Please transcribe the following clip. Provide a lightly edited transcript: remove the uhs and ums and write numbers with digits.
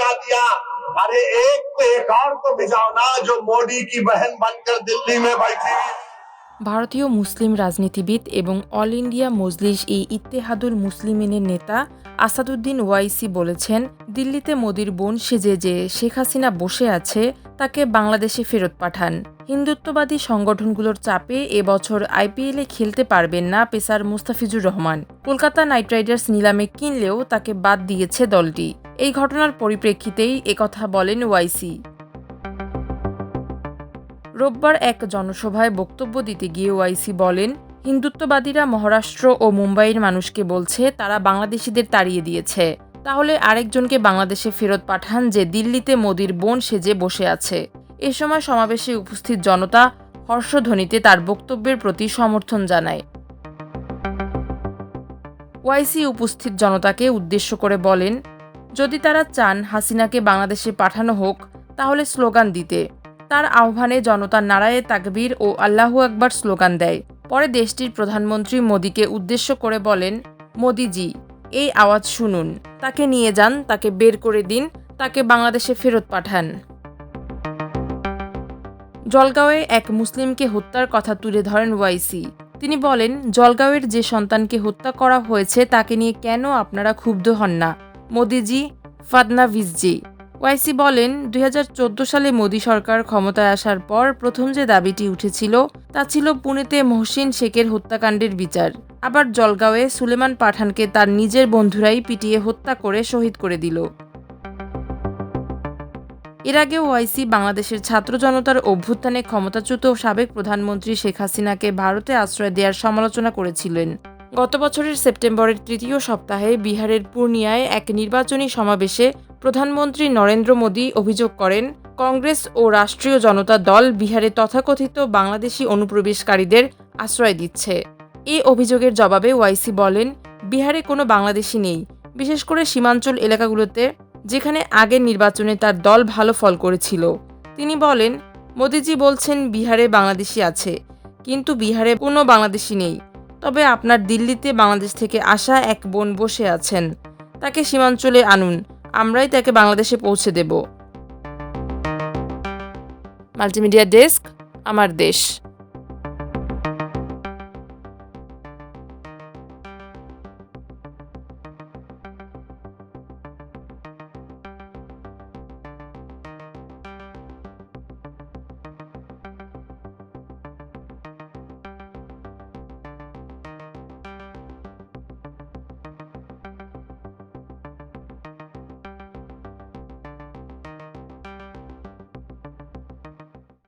भिजा दिया। अरे एक तो एक और तो भिजाओ ना, जो मोदी की बहन बनकर दिल्ली में बैठी। ভারতীয় মুসলিম রাজনীতিবিদ এবং অল ইন্ডিয়া মজলিস ইত্তেহাদুল মুসলিমিনের নেতা আসাদুদ্দিন ওয়াইসি বলেছেন, দিল্লিতে মোদির বোন সেজে যে শেখ হাসিনা বসে আছে তাকে বাংলাদেশে ফেরত পাঠান। হিন্দুত্ববাদী সংগঠনগুলোর চাপে এবছর আইপিএলে খেলতে পারবেন না pacer Mustafizur Rahman. Kolkata night Riders নিলামে কিনলেও তাকে বাদ দিয়েছে দলটি। এই ঘটনার পরিপ্রেক্ষিতেই একথা বলেন ওয়াইসি। রোববার এক জনসভায় বক্তব্য দিতে গিয়ে ওয়াইসি বলেন, হিন্দুত্ববাদীরা মহারাষ্ট্র ও মুম্বাইয়ের মানুষকে বলছে তারা বাংলাদেশিদের তাড়িয়ে দিয়েছে। তাহলে আরেকজনকে বাংলাদেশে ফেরত পাঠান যে দিল্লিতে মোদির বোন সেজে বসে আছে। এ সময় সমাবেশে উপস্থিত জনতা হর্ষধ্বনিতে তার বক্তব্যের প্রতি সমর্থন জানায়। ওয়াইসি উপস্থিত জনতাকে উদ্দেশ্য করে বলেন, যদি তারা চান হাসিনাকে বাংলাদেশে পাঠানো হোক তাহলে স্লোগান দিতে। তার আহ্বানে জনতা নারায়ে তাকবীর ও আল্লাহু আকবার স্লোগান দেয়। পরে দেশটির প্রধানমন্ত্রী মোদিকে উদ্দেশ্য করে বলেন, মোদিজি, এই আওয়াজ শুনুন, তাকে নিয়ে যান, তাকে বের করে দিন, তাকে বাংলাদেশে ফেরত পাঠান। জলগাঁওয়ে এক মুসলিমকে হত্যার কথা তুলে ধরেন ওয়াইসি। তিনি বলেন, জলগাঁওয়ের যে সন্তানকে হত্যা করা হয়েছে তাকে নিয়ে কেন আপনারা ক্ষুব্ধ হন না, মোদিজি, ফাডনাভিসজি। ওয়াইসি বলেন, 2014 সালে মোদি সরকার ক্ষমতায় আসার পর প্রথম যে দাবিটি উঠেছিল তা ছিল পুনেতে মহসিন শেখের হত্যাকাণ্ডের বিচার। আবার জলগাঁওয়ে সুলেমান পাঠানকে তার নিজের বন্ধুরাই পিটিয়ে হত্যা করে শহীদ করে দিল। এর আগে ওয়াইসি বাংলাদেশের ছাত্র জনতার অভ্যুত্থানে ক্ষমতাচ্যুত সাবেক প্রধানমন্ত্রী শেখ হাসিনাকে ভারতে আশ্রয় দেওয়ার সমালোচনা করেছিলেন। গত বছরের সেপ্টেম্বরের তৃতীয় সপ্তাহে বিহারের পূর্ণিয়ায় এক নির্বাচনী সমাবেশে প্রধানমন্ত্রী নরেন্দ্র মোদী অভিযোগ করেন, কংগ্রেস ও রাষ্ট্রীয় জনতা দল বিহারে তথাকথিত বাংলাদেশি অনুপ্রবেশকারীদের আশ্রয় দিচ্ছে। এই অভিযোগের জবাবে ওয়াইসি বলেন, বিহারে কোনো বাংলাদেশি নেই, বিশেষ করে সীমাঞ্চল এলাকাগুলোতে, যেখানে আগের নির্বাচনে তার দল ভালো ফল করেছিল। তিনি বলেন, মোদিজি বলছেন বিহারে বাংলাদেশি আছে, কিন্তু বিহারে কোনো বাংলাদেশি নেই। তবে আপনার দিল্লিতে বাংলাদেশ থেকে আসা এক বোন বসে আছেন, তাকে সীমাঞ্চলে আনুন, আমরাই তাকে বাংলাদেশে পৌঁছে দেব। মাল্টিমিডিয়া ডেস্ক, আমার দেশ।